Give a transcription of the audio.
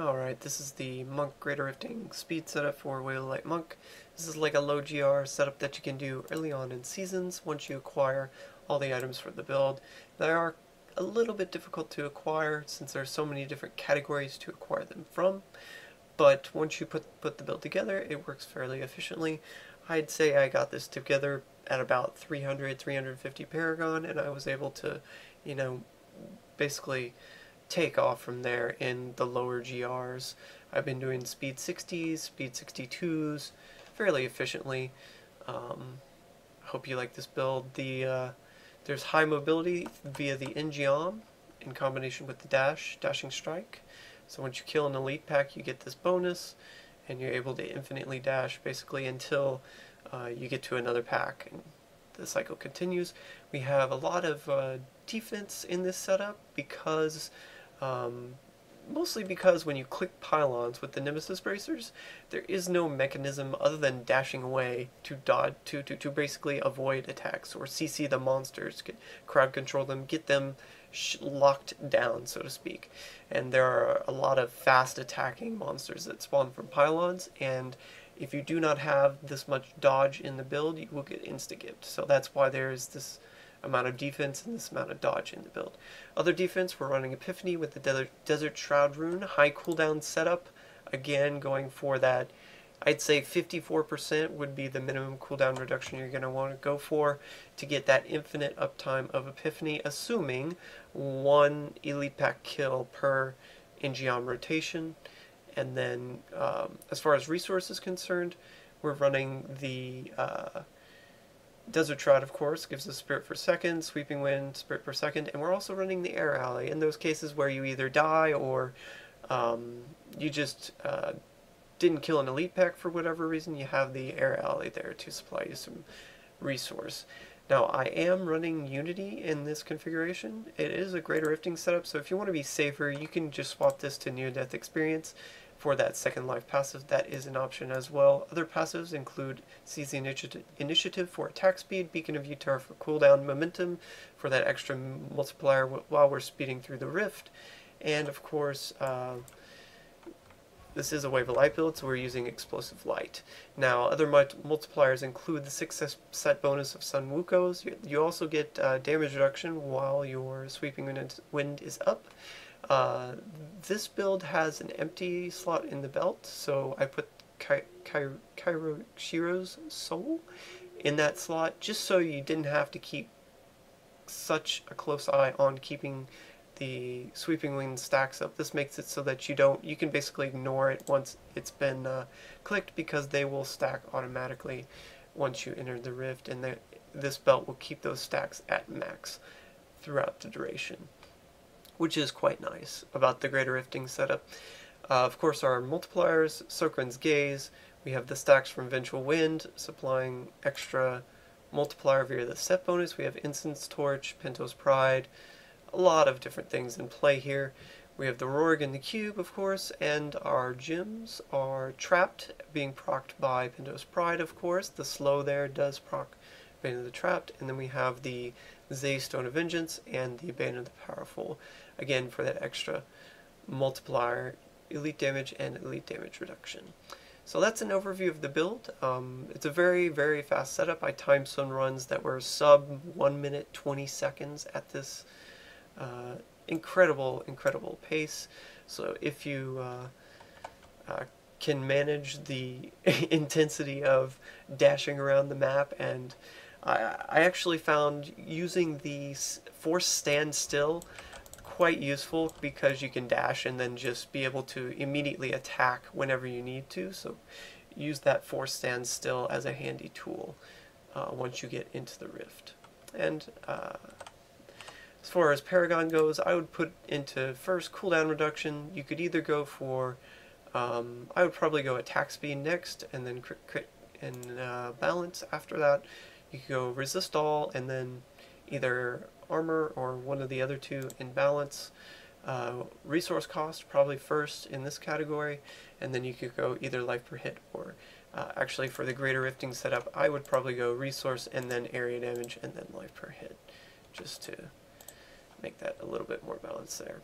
Alright, this is the Monk Greater Rifting Speed setup for WoL Light Monk. This is like a low GR setup that you can do early on in seasons once you acquire all the items for the build. They are a little bit difficult to acquire since there are so many different categories to acquire them from, but once you put the build together, it works fairly efficiently. I'd say I got this together at about 350 Paragon, and I was able to, basically take off from there in the lower GRs. I've been doing speed 60s, speed 62s fairly efficiently. Hope you like this build. There's high mobility via the Engeom in combination with the dashing strike. So once you kill an elite pack, you get this bonus, and you're able to infinitely dash basically until you get to another pack, and the cycle continues. We have a lot of defense in this setup because mostly because when you click pylons with the Nemesis bracers, there is no mechanism other than dashing away to dodge to basically avoid attacks or CC the monsters, crowd control them, get them locked down, so to speak. And there are a lot of fast attacking monsters that spawn from pylons, and if you do not have this much dodge in the build, you will get insta-gipped. So that's why there is this amount of defense and this amount of dodge in the build. Other defense, we're running Epiphany with the Desert Shroud rune, high cooldown setup. Again, going for that, I'd say 54% would be the minimum cooldown reduction you're going to want to go for to get that infinite uptime of Epiphany, assuming one elite pack kill per Engeom rotation. And then, as far as resource is concerned, we're running the Desert Shroud, of course, gives us Spirit per second, Sweeping Wind, Spirit per second, and we're also running the Air Alley in those cases where you either die or you just didn't kill an elite pack for whatever reason. You have the Air Alley there to supply you some resource. Now, I am running Unity in this configuration. It is a Greater Rifting setup, so if you want to be safer, you can just swap this to Near-Death Experience for that second life passive. That is an option as well. Other passives include Seize the Initiative for attack speed, Beacon of Utah for cooldown momentum, for that extra multiplier while we're speeding through the rift, and of course, this is a Wave of Light build, so we're using Explosive Light. Now, other multipliers include the 6 set bonus of Sun Wukos. You also get damage reduction while your Sweeping Wind is up. This build has an empty slot in the belt, so I put Shiro's Soul in that slot just so you didn't have to keep such a close eye on keeping the Sweeping Wind stacks up. This makes it so that you can basically ignore it once it's been clicked, because they will stack automatically once you enter the rift, and this belt will keep those stacks at max throughout the duration, which is quite nice about the Greater Rifting setup. Of course, our multipliers, Sokran's Gaze, we have the stacks from Vengeful Wind, supplying extra multiplier via the set bonus. We have Incense Torch, Pinto's Pride, a lot of different things in play here. We have the Rorg and the Cube, of course, and our gems are Trapped, being procced by Pinto's Pride, of course. The slow there does proc Bane of the Trapped, and then we have the Zay Stone of Vengeance and the Bane of the Powerful, again for that extra multiplier, elite damage and elite damage reduction. So that's an overview of the build. It's a very, very fast setup. I timed some runs that were sub 1 minute 20 seconds at this incredible pace. So if you can manage the intensity of dashing around the map, and I actually found using the force standstill quite useful, because you can dash and then just be able to immediately attack whenever you need to. So use that force standstill as a handy tool once you get into the rift. And as far as Paragon goes, I would put into first cooldown reduction. You could either go for, I would probably go attack speed next, and then crit and balance after that. You could go resist all, and then either armor or one of the other two in balance. Resource cost probably first in this category, and then you could go either life per hit or actually for the Greater Rifting setup, I would probably go resource and then area damage and then life per hit, just to make that a little bit more balanced there.